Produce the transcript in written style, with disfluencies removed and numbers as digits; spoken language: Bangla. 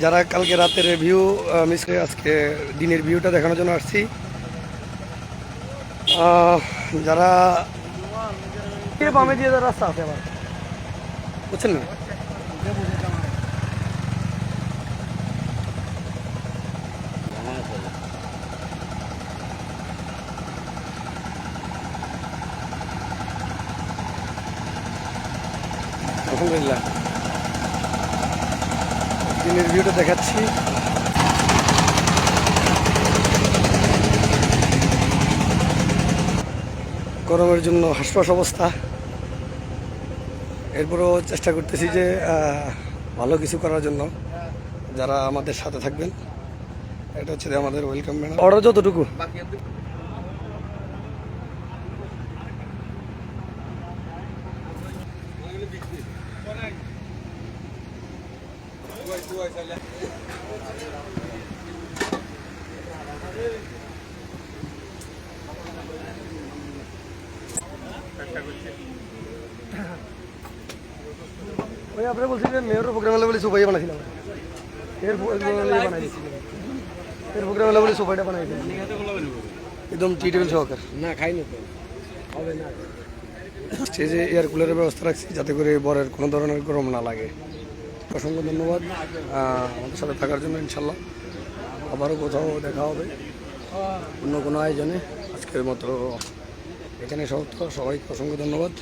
যারা কালকে রাতের ভিউ মিস করে আজকে দিনের ভিউটা দেখানোর জন্য আসছি। যারা বামে দিয়ে রাস্তা আছে আবার, বুঝছেন না? আলহামদুলিল্লাহ দিনের ভিউটা দেখাচ্ছি। গরমের জন্য হাসপাস অবস্থা, এরপরও চেষ্টা করতেছি যে ভালো কিছু করার জন্য। যারা আমাদের সাথে থাকবেন, এটা হচ্ছে আমাদের ওয়েলকাম ব্যানার। অর্ডার যতটুকু ওই আপনারা বলছি যে মেয়র প্রোগ্রাম হলে বলে সুপাই বানাইছিলাম, এর প্রোগ্রাম হলে বলে সুপাইটা বানাইছিলাম একদম টি টেবিল সহকার। না খাইনি তো, হবে না। স্টেজে এয়ার কুলারের ব্যবস্থা রাখছি যাতে করে বরের কোনো ধরনের গরম না লাগে। অসংখ্য ধন্যবাদ আমাদের সাথে থাকার জন্য। ইনশাল্লাহ আবারও কোথাও দেখা হবে অন্য কোনো আয়োজনে। আজকের মতো এখানে সবাইকে অসংখ্য ধন্যবাদ।